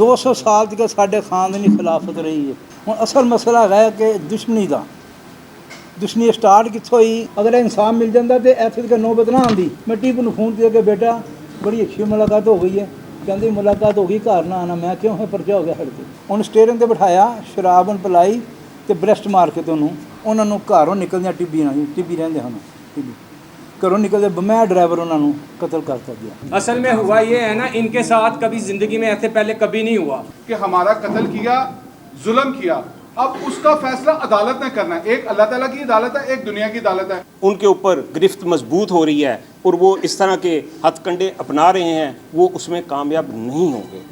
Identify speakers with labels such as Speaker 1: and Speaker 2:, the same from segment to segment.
Speaker 1: 200 साल तक साढ़े खानदानी खिलाफत रही है। हुण असल मसला है कि दुश्मनी का दुश्मनी स्टार्ट कित्थों हुई। अगर इंसान मिल जाता तो इत्थे तक नौबत ना आती। मैं टीपू नूं फोन किया कि बेटा बड़ी अच्छी मुलाकात हो गई है, कहती मुलाकात हो गई घर ना आना। मैं क्यों है परचा हो गया साढ़े ते। उन्हें स्टेयरिंग ते बिठाया, शराब उन्हें पिलाई तो ब्रैस्ट मार के तो उन्होंने घरों निकलदियां टिब्बी रहिंदे हन टिब्बी घरों निकलते मैं ड्राइवर उन्होंने कतल कर दिया।
Speaker 2: असल में हुआ ये है ना, इनके साथ कभी जिंदगी में ऐसे पहले कभी नहीं हुआ
Speaker 3: कि हमारा कत्ल किया, जुल्म किया। अब उसका फैसला अदालत ने करना है। एक अल्लाह ताला की अदालत है, एक दुनिया की अदालत है।
Speaker 4: उनके ऊपर गिरफ्त मजबूत हो रही है और वो इस तरह के हथकंडे अपना रहे हैं, वो उसमें कामयाब नहीं होंगे।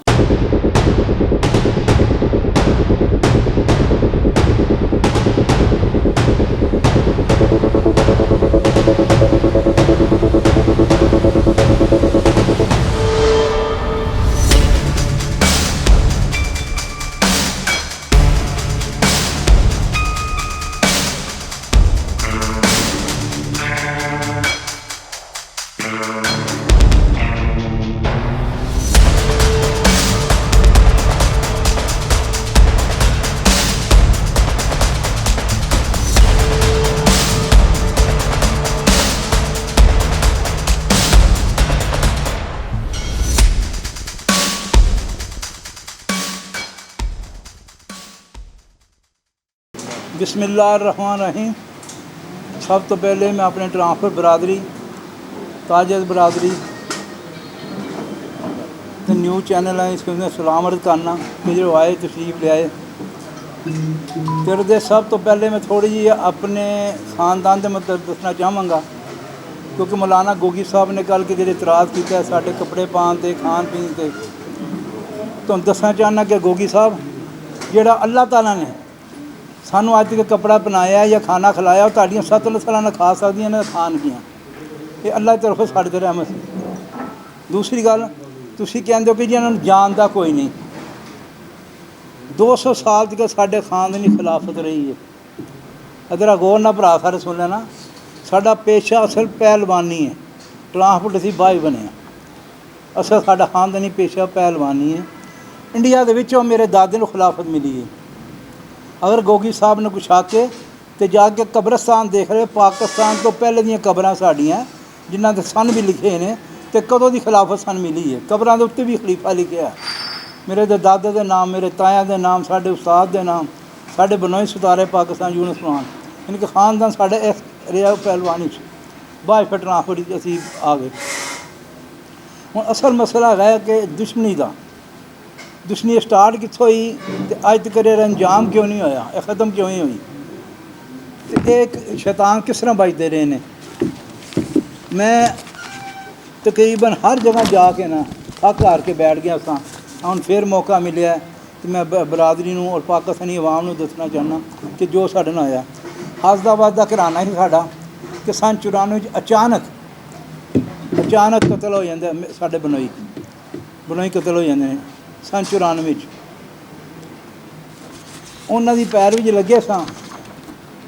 Speaker 1: बिस्मिल्लाहिर्रहमानिर्रहीम। सब तो पहले मैं अपने ट्रांसफर बरादरी, ताजद बरादरी तो न्यूज़ चैनल है इसको मैं सलाम अर्ज़ करना कि जो आए तशरीफ़ ले आए। फिर सब तो पहले मैं थोड़ी जी अपने खानदान के मतलब दसना चाहवागा, क्योंकि मौलाना गोगी साहब ने कल के जो इतराज़ किया साढ़े कपड़े पान से खान पीन से, तो दसना चाहना कि गोगी साहब जोड़ा अल्लाह ताला ने सानू अज तक कपड़ा पहनाया या खाना खिलाया, वो तुहाडियां 7 नस्लां ना खा सकदियां ने खान गियां। ये अल्लाह की तरफों साढ़े ते रहमत। दूसरी गल तुसीं कहंदे हो कि जिन्हां नूं जानदा कोई नहीं। 200 साल तक साढ़े खानदानी खिलाफत रही है। अदर गौर ना भरा सारे सुन लेना, साडा पेशा असल पहलवानी है। ट्रांसपोर्ट असीं बाई बने असल साडा खानदानी पेशा पहलवानी है। इंडिया दे विचों मेरे दादे नूं खिलाफत मिली है। अगर गोगी साहब ने कुछ आके तो जाके कब्रस्तान देख रहे, पाकिस्तान तो पहले दियां कब्रां साड़ियां जिन्हां दे सन भी लिखे ने तो कदों दी खिलाफत सन मिली है। कब्रां दे उत्ते भी खलीफा लिखे है, मेरे दादे के नाम, मेरे ताया के नाम, साढ़े उस्ताद के नाम, साढ़े बनोई सुतारे पाकिस्तान यूनुस खान, इनके खानदान साढ़े इस रेहा पहलवानी बाद फिर ट्रांसपोर्ट असीं आ गए। हुण असल मसला है कि दुश्मनी का दुश्मनी स्टार्ट कित्थों हुई तो अज तक अंजाम क्यों नहीं होया, ख़त्म क्यों नहीं हुई, तो एक शैतान किस तरह बचते रहे ने। मैं तकरीबन हर जगह जाके ना थक हार के बैठ गया सा। हुण फिर मौका मिले तो मैं बरादरी नूं और पाकिस्तानी अवाम नूं दसना चाहना कि जो साडे नाल होया। हसदाबाद का घराना ही साडा कि सन 94 अचानक कतल हो जाता है। साडे बनोई कतल हो जाते हैं सन 94 उन्हां दी पैरवी च लगे सां।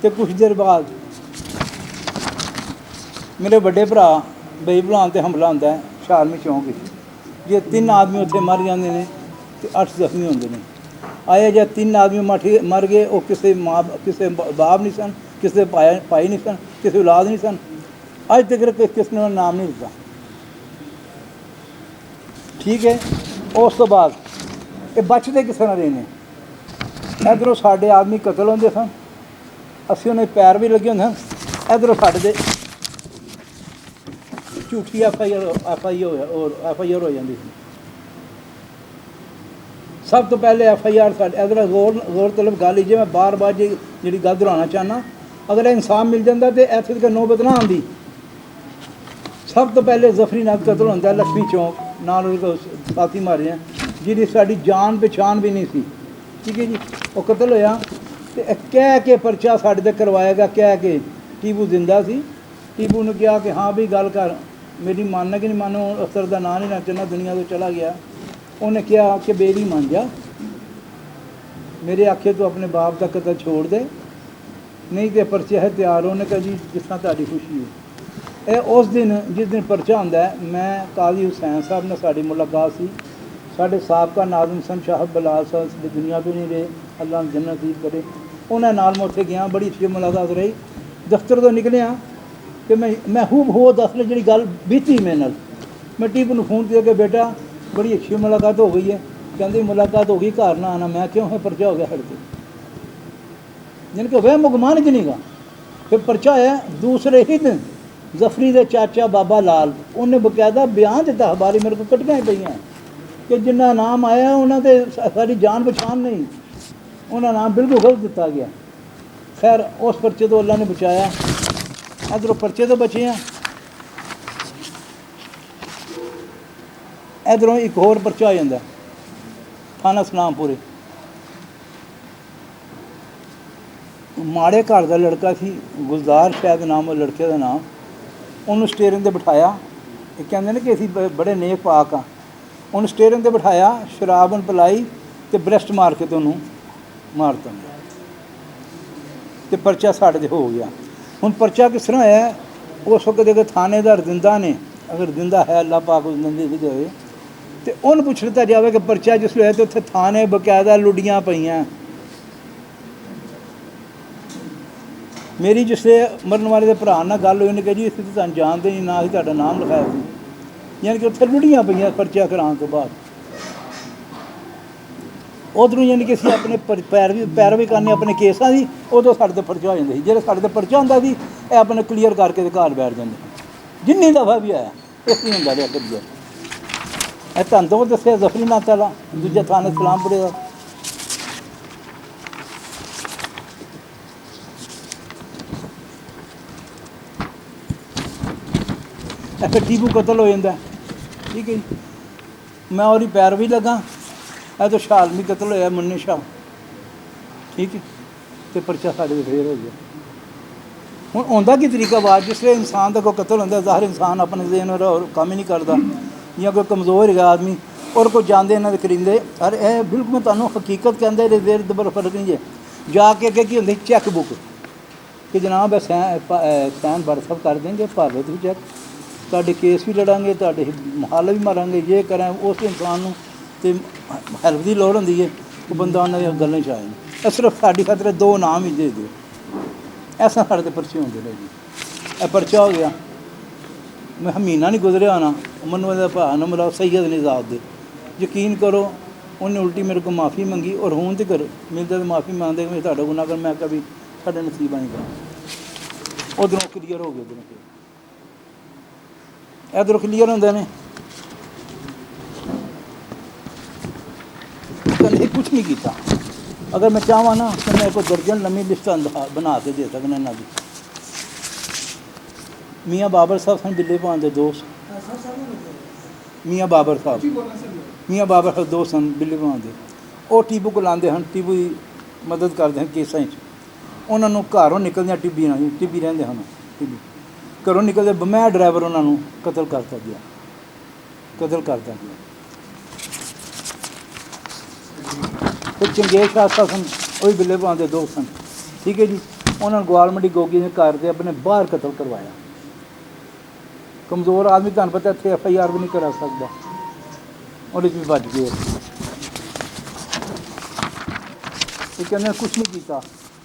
Speaker 1: तो कुछ देर बाद मेरे बड़े भरा बई भलान ते हमला होंदा है शारमी चौंक। जे 3 आदमी उत्थे मर जाते हैं तो 8 जख्मी होंदे ने। आए जे 3 आदमी मर गए, वो किसी बाप नहीं सन, किसी भाई नहीं सन, किसी औलाद नहीं सन। अज तक किसी ने नाम नहीं दिता। ठीक है, उस तो बाद ये बचते किस तरह रहे हैं। इधरों साढ़े आदमी कतल होंदे सन, असीं उन्हें पैर भी लगे होंदे सन। इधरों साढ़े झूठी FIR हो जाती थी। सब तो पहले FIR साढ़े इधर गौर तलब गल जे मैं बार बार जी गल दोहराना चाहना, अगर इंसान मिल जाता तो इत्थे तक नौबत ना आती। सब तो पहले जफरी नाल कतल होंदा लक्ष्मी चौक, नाल उसदे साथी मारे हैं जिहदी साडी जान पहचान भी नहीं सी। ठीक है जी, वो कतल होया तो कह के परचा साढ़े ते करवाया गया, कह के टीपू जिंदा सी। टीपू ने कहा कि हाँ भी गल कर, मेरी मानना कि नहीं मानो, अफसर का नाम नहीं ना चलना, दुनिया तो चला गया। उन्हें कहा कि बेली मान जा, मेरे आखे तो अपने बाप का कतल छोड़ दे, नहीं तो परचे है तैयार। उन्हें कहा जी जिस तरह ताड़ी खुशी है। उस दिन जिस दिन परचा होंदा है, मैं काजी हुसैन साहब ने साड़ी मुलाकात सी। ਸਾਡੇ ਸਾਬਕਾ ਨਾਜ਼ਮ ਸਨ ਸ਼ਾਹ ਬਲਾਲ ਸਾਹਿਬ ਦੀ ਦੁਨੀਆ ਤੋਂ ਨਹੀਂ ਰਹੇ, ਅੱਲਾਹ ਨੂੰ ਜੰਨਤ ਨਸੀਬ ਕਰੇ। ਉਹਨਾਂ ਨਾਲ ਮੈਂ ਉੱਥੇ ਗਿਆ, ਬੜੀ ਅੱਛੀ ਮੁਲਾਕਾਤ ਰਹੀ। ਦਫ਼ਤਰ ਤੋਂ ਨਿਕਲਿਆ ਤੇ ਮੈਂ ਹੂਬ ਦੱਸ ਲਈ ਜਿਹੜੀ ਗੱਲ ਬੀਤੀ ਮੇਰੇ ਨਾਲ। ਮੈਂ ਟੀਪੂ ਨੂੰ ਫੋਨ ਕੀਤਾ ਕਿ ਬੇਟਾ ਬੜੀ ਅੱਛੀ ਮੁਲਾਕਾਤ ਹੋ ਗਈ ਹੈ। ਕਹਿੰਦੇ ਮੁਲਾਕਾਤ ਹੋ ਗਈ, ਘਰ ਨਾ ਆਣਾ। ਮੈਂ ਕਿਉਂ ਹੈ, ਪਰਚਾ ਹੋ ਗਿਆ ਸਾਡੇ ਤੇ। यानी कि वह मुगमान च नहीं गा। फिर परचा है दूसरे ही दिन जफरी के चाचा बाबा लाल उन्हें बकायदा बयान दिता, अखबारी मेरे को कटियाँ ही पई कि जिन्ना नाम आया उन्होंने तो सारी जान पछान नहीं, उन्होंने नाम बिल्कुल गलत दिता गया। खैर उस परचे तो अल्लाह ने बचाया। इधरों परचे तो बचे हैं, इधरों एक होर परचा आ जाता थाना सलामपुरे। माड़े घर का लड़का सी, गुलजार शायद नाम वो लड़के का नाम। उन्होंने स्टेयरिंग ते बिठाया, कहते हैं कि असी बड़े नेक पाक हाँ। उन्हें स्टेयरिंग ते बिठाया, शराब उन्हें पिलाई तो ब्रैस्ट मार के तो उन्होंने मारता तो परचा साढ़े हो गया। हुण परचा किस तरह है, उस वक्त अगर थानेदार जिंदा ने, अगर जिंदा है अल्लाह पाक उस जिंदगी भी देवे, तो उन्हें पूछ लिया जाए कि परचा जिसले है तो उत्थे थाने बकायदा लुड़ियाँ पईयां। मेरी जिसले मरन वाले के भरा नाल गल हुई, उन्हें कहा जी इस तुहानूं जानते नहीं, ना ही तुहाडा नाम लिखाया सी। यानी कि उत्थे लुड़ियाँ पईयां परचा कराने तो बाद। उधरों यानी कि असीं अपने पैरवी करने अपने केसां दी, उदों साडे ते परचा हो जांदा सी। जिहड़ा साडे ते परचा हुंदा सी इह अपने क्लीयर करके ते घर बैठ जांदे, जिन्नी दफ़ा भी आया इस नहीं हुंदा रिहा क्लीयर। ਇਹ ਤੁਹਾਨੂੰ तो दस्सिया जफरी नाथ वाला दूजा थाने सलामपुरे का। फिर टीपू कतल हो जाता, ठीक है जी। मैं और पैरवी लगा, तो शालमी कतल होया मुन्ने शाह, ठीक है। तो परचा साढ़े फिर हो गया। हूँ आंदा की तरीका बात, जिसले इंसान का कोई कतल होंदा, ज़ाहिर इंसान अपने देन और काम ही नहीं करता, या कोई कमज़ोर है आदमी और कोई जानते इन्होंने करींदे। अरे यह बिल्कुल मैं तुम्हें हकीकत कहते देर दबर फर्क नहीं है। जाके अगे की होंगी चैक बुक कि जनाब सैन व्हाट्सअप कर देंगे, भर लो तुम चैक, तुहाडे केस भी लड़ांगे, तुहाडे हल भी मारांगे, ये करें उस इंसान तो हैल्प की लोड़ होंदी है, वो बंदा उन्होंने गल्लें च आए नहीं। सिर्फ साड़ी खातर दो नाम ही दे दो, ऐसा साढ़े तो परचे होंगे जी। यह परचा हो गया, मैं महीना नहीं गुजरिया होना, मनु का भा न मिला सैयद निजात दे। यकीन करो उन्हें उल्टी मेरे को माफ़ी मंगी और हूँ तक मिलते तो माफ़ी मांगते कि मैं तुहाडा गुनाह कर, मैं कभी साढ़े नसीब नहीं करा। उधरों क्लीयर हो गए, इधरों क्लीयर होंगे ने। कल कुछ नहीं किया, अगर मैं चाहवा ना तो मैं कोई दर्जन लम्मी लिस्ट बना के दे सकना इन्हों की। मियाँ बाबर साहब सन बिल्ले पान के दोस्त, मियाँ बाबर साहब दोस्त सन बिल्ले पान के, वो टीपू को लाते हैं, टीपू की मदद करते हैं केसा। उन्होंने घरों निकलद टिब्बी टिब्बी रहते हैं, टिब्बी घरों निकलते मैं ड्राइवर उन्होंने कतल करता गया, कतल करता गया। फिर चंगेज शाह सन, वो भी बिल्ले पान के दोस्त सन, ठीक है जी। उन्होंने ग्वाल मंडी गोगी ने घर से अपने बाहर कतल करवाया। कमज़ोर आदमी तुहानूं पता इत्थे FIR भी नहीं करा सकता, और भी बच गए। ये कहते कुछ नहीं किया।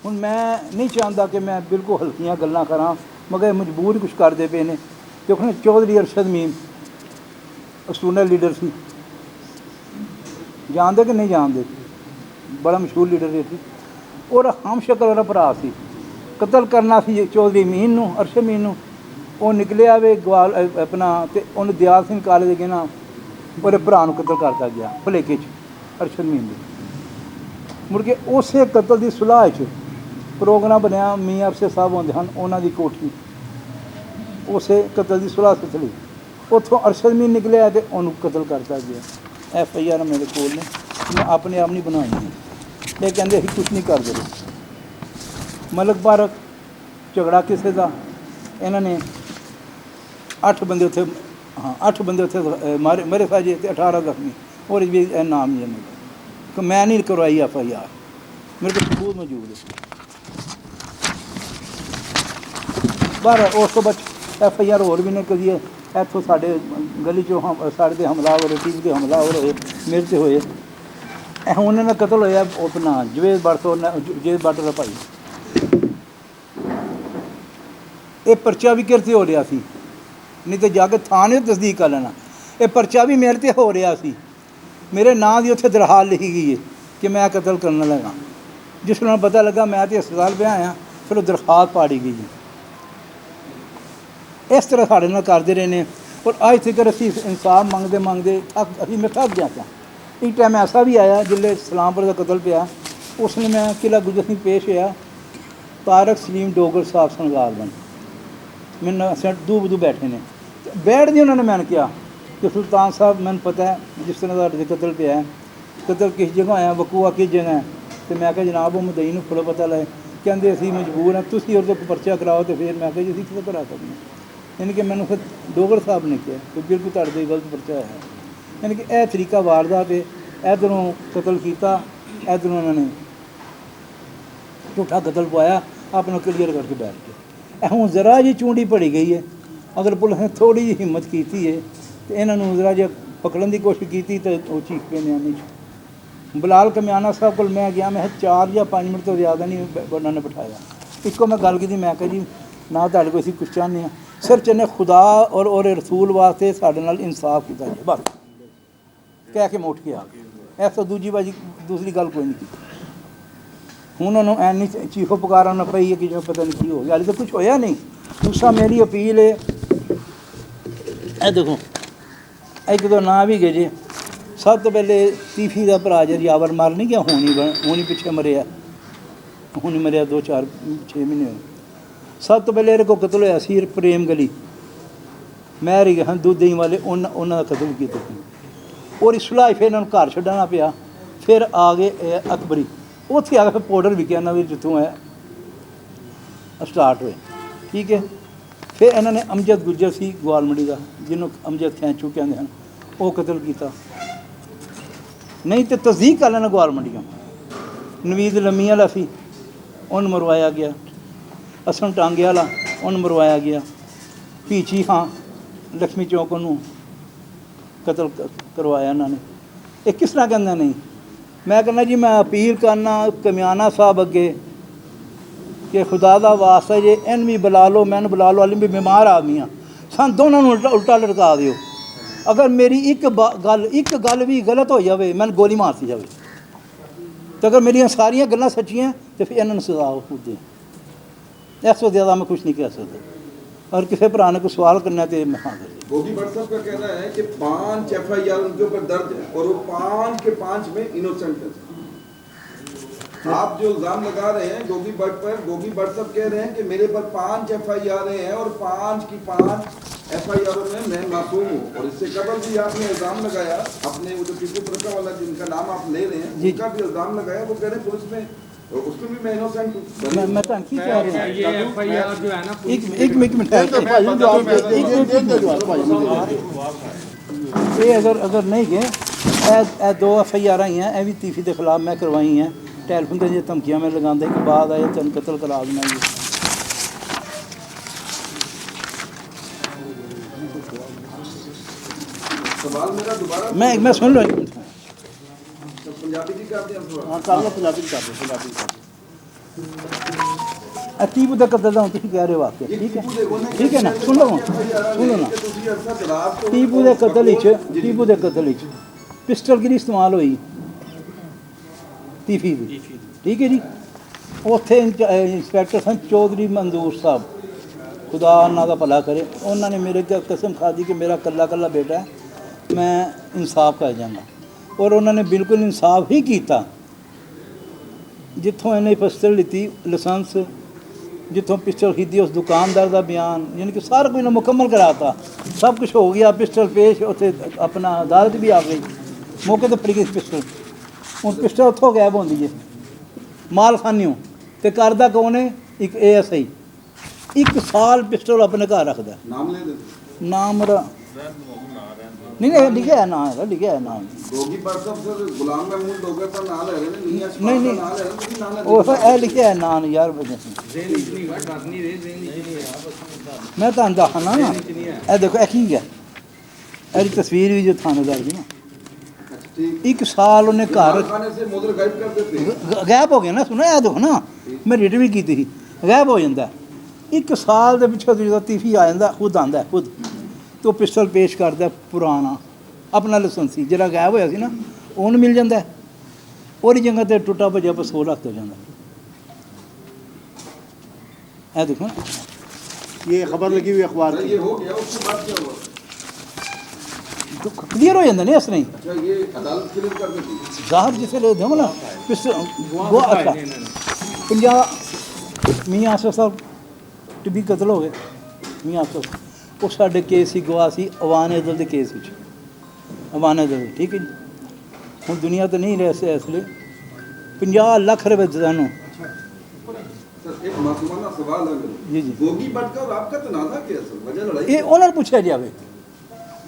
Speaker 1: हुण मैं नहीं चाहता कि मैं बिल्कुल हल्कियां गल्लां करा, मगर मजबूर कुछ करते पे ने। देखो चौधरी अरशद मीम स्टूडेंट लीडर सी, जानते कि नहीं जानते, बड़ा मशहूर लीडर है सी। और हम शक्ल वाला भरा सी, कतल करना सी चौधरी मीन नूं, अरशद मीन नूं। वो निकलिया वे ग्वाल अपना तो उन्हें दयाल सिंह काले के ना और भरा कतल करता गया भलेके अरशद मीन के। मुड़ के उस कतल की सुलह प्रोग्राम बनया, मियाँ अरशद साहब होंगे हैं उन्हों की कोठी, उस कतल की सुलह से चली। उतों अरशद मीन निकलिया तो उन्होंने कतल करता गया। FIR मेरे को ने, मैं अपने आप नहीं बनाई है। ये कहते असीं कुछ नहीं करते। मलक पार्क झगड़ा किसी का, इन्होंने 8 बंदे उत्थे, हाँ 8 बंदे उत्थे मरे साजे तो 18 जख्मी, और भी नाम ही है मेरे। मैं नहीं करवाई FIR, मेरे को सबूत मौजूद है। बाहर उस तो बच FIR होर भी नहीं करिए। इतों साढ़े गली चो साढ़े हमलावर टीवी के हमलावर होए, ਮੇਰੇ ਤੇ ਹੋਏ। ਇਹ ਹੁਣ ਇਹਨਾਂ ਦਾ ਕਤਲ ਹੋਇਆ ਆਪਣਾ ਜਵੇਦ ਬੱਟ ਦਾ ਭਾਈ। ਇਹ ਪਰਚਾ ਵੀ ਕਿਰਤੇ ਹੋ ਰਿਹਾ ਸੀ, ਨਹੀਂ ਤਾਂ ਜਾ ਕੇ ਥਾਣੇ ਤਸਦੀਕ ਕਰ ਲੈਣਾ। ਇਹ ਪਰਚਾ ਵੀ ਮੇਰੇ ਤੇ ਹੋ ਰਿਹਾ ਸੀ, ਮੇਰੇ ਨਾਂ ਦੀ ਉੱਥੇ ਦਰਖਾਸਤ ਲਿਖੀ ਗਈ ਹੈ ਕਿ ਮੈਂ ਕਤਲ ਕਰਨ ਲੱਗਾ। ਜਿਸ ਨੂੰ ਪਤਾ ਲੱਗਾ ਮੈਂ ਤੇ ਹਸਪਤਾਲ ਪਿਆ ਆਇਆ, ਫਿਰ ਉਹ ਦਰਖਾਸਤ ਪਾੜੀ ਗਈ ਜੀ। ਇਸ ਤਰ੍ਹਾਂ ਸਾਡੇ ਨਾਲ ਕਰਦੇ ਰਹੇ ਨੇ। ਔਰ ਅੱਜ ਤੱਕ ਅਸੀਂ ਇਨਸਾਫ ਮੰਗਦੇ ਅਸੀਂ ਮੈਂ ਥੱਕ ਗਿਆ। ਇੱਕ ਟਾਈਮ ਐਸਾ ਵੀ ਆਇਆ ਜਿਲੇ ਸਲਾਮਪੁਰ ਦਾ ਕਤਲ ਪਿਆ, ਉਸ ਨੇ ਮੈਂ ਕਿਲਾ ਗੁਜਰ ਸਿੰਘ ਪੇਸ਼ ਹੋਇਆ, ਤਾਰਕ ਸਲੀਮ ਡੋਗਰ ਸਾਹਿਬ ਸੰਗਾਲਬਨ ਮੈਨੂੰ ਦੂ ਬਦੂ ਬੈਠੇ ਨੇ, ਬੈਠਦੇ ਉਹਨਾਂ ਨੇ ਮੈਨੂੰ ਕਿਹਾ ਕਿ ਸੁਲਤਾਨ ਸਾਹਿਬ ਮੈਨੂੰ ਪਤਾ ਹੈ ਜਿਸ ਤਰ੍ਹਾਂ ਤੁਹਾਡੇ ਕਤਲ ਪਿਆ, ਕਤਲ ਕਿਸ ਜਗ੍ਹਾ ਹੋਇਆ, ਵਕੂਆ ਕਿਸ ਜਗ੍ਹਾ ਹੈ। ਅਤੇ ਮੈਂ ਕਿਹਾ ਜਨਾਬ ਉਹ ਮਦਈ ਨੂੰ ਫੁੱਲ ਪਤਾ ਲੱਗੇ। ਕਹਿੰਦੇ ਅਸੀਂ ਮਜਬੂਰ ਹਾਂ, ਤੁਸੀਂ ਉਹਦੇ ਕੋਲ ਪਰਚਾ ਕਰਾਓ। ਅਤੇ ਫਿਰ ਮੈਂ ਕਿਹਾ ਜੀ ਅਸੀਂ ਕਿਵੇਂ ਕਰਾ ਸਕਦੇ ਹਾਂ। ਯਾਨੀ ਕਿ ਮੈਨੂੰ ਫਿਰ ਡੋਗਰ ਸਾਹਿਬ ਨੇ ਕਿਹਾ ਕਿ ਬਿਲਕੁਲ ਤੁਹਾਡੇ 'ਤੇ ਗਲਤ ਪਰਚਾ ਹੈ। ਯਾਨੀ ਕਿ ਇਹ ਤਰੀਕਾ ਵਾਰਦਾਤ ਹੈ। ਇੱਧਰੋਂ ਕਤਲ ਕੀਤਾ, ਇੱਧਰੋਂ ਉਹਨਾਂ ਨੇ ਝੂਠਾ ਕਤਲ ਪਵਾਇਆ, ਆਪਣਾ ਕਲੀਅਰ ਕਰਕੇ ਬੈਠ ਗਏ। ਇਹ ਹੁਣ ਜ਼ਰਾ ਜਿਹੀ ਚੂੰਡੀ ਪੜੀ ਗਈ ਹੈ। ਅਗਰ ਪੁਲਿਸ ਨੇ ਥੋੜ੍ਹੀ ਜਿਹੀ ਹਿੰਮਤ ਕੀਤੀ ਹੈ ਅਤੇ ਇਹਨਾਂ ਨੂੰ ਜ਼ਰਾ ਜਿਹਾ ਪਕੜਨ ਦੀ ਕੋਸ਼ਿਸ਼ ਕੀਤੀ ਤਾਂ ਉਹ ਚੀਕ ਪਏ ਨਿਆਣੇ 'ਚ। ਬਲਾਲ ਕਮਿਆਣਾ ਸਾਹਿਬ ਕੋਲ ਮੈਂ ਗਿਆ, ਮੈਂ 4 ਜਾਂ 5 ਮਿੰਟ ਤੋਂ ਜ਼ਿਆਦਾ ਨਹੀਂ ਉਹਨਾਂ ਨੇ ਬਿਠਾਇਆ। ਇੱਕੋ ਮੈਂ ਗੱਲ ਕੀਤੀ, ਮੈਂ ਕਿਹਾ ਜੀ ਨਾ ਤੁਹਾਡੇ ਕੋਲ ਅਸੀਂ ਕੁਛ ਚਾਹੁੰਦੇ ਹਾਂ, ਸਿਰਫ ਚਾਹੁੰਦੇ ਖੁਦਾ ਔਰ ਉਹਦੇ ਰਸੂਲ ਵਾਸਤੇ ਸਾਡੇ ਨਾਲ ਇਨਸਾਫ ਕੀਤਾ ਜਾਏ, ਬਸ ਕਹਿ ਕੇ ਮੈਂ ਉੱਠ ਕੇ ਆ ਗਿਆ। ਇਸ ਤੋਂ ਦੂਸਰੀ ਗੱਲ ਕੋਈ ਨਹੀਂ ਕੀਤੀ। ਹੁਣ ਉਹਨੂੰ ਐਨੀ ਚੀਖੋ ਪੁਕਾਰਾਂ ਨਾ ਪਈ ਹੈ ਕਿ ਜਿਵੇਂ ਪਤਾ ਨਹੀਂ ਕੀ ਹੋ ਗਿਆ। ਹਾਲੇ ਤਾਂ ਕੁਛ ਹੋਇਆ ਨਹੀਂ। ਦੂਸਰਾ ਮੇਰੀ ਅਪੀਲ ਹੈ, ਇਹ ਦੇਖੋ ਇੱਕ ਦੋ ਨਾਂ ਵੀ ਗਏ ਜੇ। ਸਭ ਤੋਂ ਪਹਿਲੇ ਤੀਫੀ ਦਾ ਭਰਾ ਜੇ ਯਾਵਰ ਮਰ ਨਹੀਂ ਗਿਆ, ਹੁਣ ਹੀ ਪਿੱਛੇ ਮਰਿਆ, ਹੁਣ ਹੀ ਮਰਿਆ 2-4-6 ਮਹੀਨੇ ਹੋਏ। ਸਭ ਤੋਂ ਪਹਿਲੇ ਇਹਦੇ ਕੋਲ ਕਤਲ ਹੋਇਆ ਸੀ ਪ੍ਰੇਮ ਗਲੀ, ਮਹਿਰ ਹੀ ਹਨ ਦੁੱਧ ਦਹੀਂ ਵਾਲੇ, ਉਹਨਾਂ ਦਾ ਕਤਲ ਕੀਤਾ ਸੀ। ਔਰ ਸੁਲਾਹ ਫਿਰ ਇਹਨਾਂ ਨੂੰ ਘਰ ਛੱਡਣਾ ਪਿਆ। ਫਿਰ ਆ ਗਏ ਅਕਬਰੀ, ਉੱਥੇ ਆ ਕੇ ਫਿਰ ਪਾਊਡਰ ਵਿਕਿਆ ਇਹਨਾਂ ਦੇ ਜਿੱਥੋਂ ਹੈ ਸਟਾਰਟ ਹੋਏ। ਠੀਕ ਹੈ। ਫਿਰ ਇਹਨਾਂ ਨੇ ਅਮਜਦ ਗੁੱਜਰ ਸੀ ਗਵਾਲਮੰਡੀ ਦਾ, ਜਿਹਨੂੰ ਅਮਜਦ ਖੈਂਚੂ ਕਹਿੰਦੇ ਹਨ, ਉਹ ਕਤਲ ਕੀਤਾ। ਨਹੀਂ ਤਾਂ ਤਸਦੀਕ ਕਰ ਲੈਣਾ ਗਵਾਲਮੰਡੀਆਂ। ਨਵੀਦ ਲੰਮੀ ਵਾਲਾ ਸੀ, ਉਹਨੂੰ ਮਰਵਾਇਆ ਗਿਆ। ਅਸਮ ਟਾਂਗੇ ਵਾਲਾ, ਉਹਨੂੰ ਮਰਵਾਇਆ ਗਿਆ। ਭੀਚੀ ਹਾਂ ਲక్ష్ਮੀ ਚੌਕ, ਉਹਨੂੰ ਕਤਲ ਕਰਵਾਇਆ ਇਹਨਾਂ ਨੇ। ਇਹ ਕਿਸ ਤਰ੍ਹਾਂ ਕਹਿੰਦਾ ਨਹੀਂ। ਮੈਂ ਕਹਿੰਦਾ ਜੀ ਮੈਂ ਅਪੀਲ ਕਰਨਾ ਕਮਿਆਣਾ ਸਾਹਿਬ ਅੱਗੇ ਕਿ ਖੁਦਾ ਦਾ ਵਾਸਤਾ ਜੇ ਇਹਨੂੰ ਵੀ ਬੁਲਾ ਲਓ, ਮੈਨੂੰ ਬੁਲਾ ਲਓ, ਅਲੀ ਵੀ ਬਿਮਾਰ ਆਦਮੀ ਆ, ਸਾਨੂੰ ਦੋਨਾਂ ਨੂੰ ਉਲਟਾ ਲਟਕਾ ਦਿਓ। ਅਗਰ ਮੇਰੀ ਇੱਕ ਗੱਲ ਵੀ ਗਲਤ ਹੋ ਜਾਵੇ, ਮੈਨੂੰ ਗੋਲੀ ਮਾਰਤੀ ਜਾਵੇ, ਤਾਂ ਅਗਰ ਮੇਰੀਆਂ ਸਾਰੀਆਂ ਗੱਲਾਂ ਸੱਚੀਆਂ ਤਾਂ ਫਿਰ ਇਹਨਾਂ ਨੂੰ ਸਜ਼ਾ ਹੋਵੇ। ਇਸ ਤੋਂ ज़्यादा मैं कुछ नहीं कह सकता। और किसी भरा ने कोई सवाल करना तो मैं हाँ कर।
Speaker 5: गोगी भट्ट साहब का कहना है कि 5 FIR उनके ऊपर दर्ज है और वो 5 के 5 में इनोसेंट है। आप जो इल्जाम लगा रहे हैं गोगी भट्ट पर, गोगी भट्ट साहब कह रहे हैं कि मेरे पर 5 FIR हैं और 5 की 5 FIR में मैं मासूम हूँ। और इससे कबल भी आपने इल्जाम लगाया, अपने वो जो टीपू प्रका वाला जिनका नाम आप ले रहे हैं, उनका भी इल्जाम लगाया, वो कह रहे हैं पुलिस में उसमें भी मैं इनोसेंट हूँ।
Speaker 1: मैं तो की कह रहा हूँ
Speaker 2: ये FIR जो है ना,
Speaker 1: एक मिनट ये अगर नहीं गए ए 2 FIR आई हैं, भी तीफी के खिलाफ मैं करवाई हैं। टैलीफोन से धमकियाँ मैं लगाते कि बाद आए तेन कतल करा देना जी।
Speaker 5: सवाल मेरा दोबारा
Speaker 1: मैं सुन लो
Speaker 5: पंजाबी जी कर दिया सवाल।
Speaker 1: हाँ कर लो, पंजाबी कर दो, पंजाबी कर दो। टीपू का कतल का तुम कह रहे हो वाकई, ठीक है ना, सुन लो ना। टीपू के कतल पिस्टल की इस्तेमाल हुई तीफी की, ठीक है जी। उत्थे इंस्पैक्टर सन चौधरी मंजूर साहब, खुदा उन्हों का भला करे, उन्होंने मेरे कसम खा दी कि मेरा कला कला बेटा है, मैं इंसाफ कर जाऊँगा। और उन्होंने बिल्कुल इंसाफ ही किया। जितों इन्हें पिस्टल लीती लाइसेंस, जितों पिस्टल खरीदी उस दुकानदार का बयान, यानी कि सारा कुछ मुकम्मल कराता, सब कुछ हो गया। पिस्टल पेश उत्थे अपना अदालत भी आ गई, मौके तो पड़ी गई पिस्टल। हूँ पिस्टल उतों गैब होती है मालखानियों, तो करदा कौन है, एक ASI 1 साल पिस्टल अपने घर रखता।
Speaker 5: नाम ले देते,
Speaker 1: नाम नहीं लिखा है, नाम है, लिखा है नाम।
Speaker 5: गोगी भट्ट साहब सर गुलाम महमूद डोगर पर नाम ले रहे हैं, नहीं अशफाक
Speaker 1: नहीं,
Speaker 5: का नाम ले रहे हैं, लेकिन नाम
Speaker 1: वो है लिखा है नाम यार। मैं तो दसना ना, ये देखो की है, ये तस्वीर भी जो थानेदार की ना।
Speaker 5: ठीक।
Speaker 1: 1 ਸਾਲ ਉਹਨੇ ਘਰ
Speaker 5: खाने से मुद्रा गायब कर देते हैं।
Speaker 1: ਗਾਇਬ ਹੋ ਗਿਆ ਨਾ, ਸੁਣਿਆ ਇਹ ਦੇਖੋ ਨਾ, ਮੈਂ ਰੀਡ ਵੀ ਕੀਤੀ ਸੀ, ਗਾਇਬ ਹੋ ਜਾਂਦਾ 1 ਸਾਲ ਦੇ ਪਿੱਛੋਂ ਜਦੋਂ ਤੀਫੀ ਆ ਜਾਂਦਾ ਖੁਦ ਆਂਦਾ ਖੁਦ, ਤੇ ਉਹ ਪਿਸਟਲ ਪੇਸ਼ ਕਰਦਾ ਪੁਰਾਣਾ ਆਪਣਾ ਲਾਇਸੈਂਸੀ ਜਿਹੜਾ ਗਾਇਬ ਹੋਇਆ ਸੀ ਨਾ, ਉਹਨੂੰ ਮਿਲ ਜਾਂਦਾ, ਉਹਦੀ ਜਗ੍ਹਾ ਤੇ ਟੁੱਟਾ ਭੱਜਿਆ ਪਿਸਤੌਲ ਰੱਖ ਜਾਂਦਾ। ਇਹ ਦੇਖੋ ਨਾ,
Speaker 6: ये खबर लगी हुई अखबार
Speaker 5: सर,
Speaker 6: की।
Speaker 5: ये हो गया, उसके बाद क्या हुआ?
Speaker 1: ਕਲੀਅਰ ਹੋ ਜਾਂਦਾ ਨੇ ਇਸ ਤਰ੍ਹਾਂ ਹੀ
Speaker 5: अच्छा, ये अदालत क्लियर कर देती है।
Speaker 1: ਜ਼ਾਹਰ ਜਿਸੇ ਲੈ ਦੇਵਾਂ ਨਾ ਉਹ ਅੱਛਾ 50 ਮੀਆਂ ਆਸਫ ਸਾਹਿਬ ਟਿੱਬੀ ਕਤਲ ਹੋ ਗਏ। ਮੀਆਂ ਆਸਫ ਉਹ ਸਾਡੇ ਕੇਸ ਸੀ, ਗਵਾਹ ਸੀ ਅਵਾਨ ਅਦਲ ਦੇ ਕੇਸ ਵਿੱਚ, ਅਵਾਨ ਅਦਲ, ਠੀਕ ਹੈ ਜੀ। ਹੁਣ ਦੁਨੀਆ ਤਾਂ ਨਹੀਂ ਰਹਿ ਇਸ ਲਈ 50 ਲੱਖ ਰੁਪਏ ਸਾਨੂੰ।
Speaker 5: सर, एक मासूमाना सवाल है मेरा।
Speaker 1: जी, जी।
Speaker 5: गोगी भट्ट का और आपका तनाज़ा क्या है सर? वजह लड़ाई
Speaker 1: ਇਹ ਉਹਨਾਂ ਨੂੰ ਪੁੱਛਿਆ ਜਾਵੇ।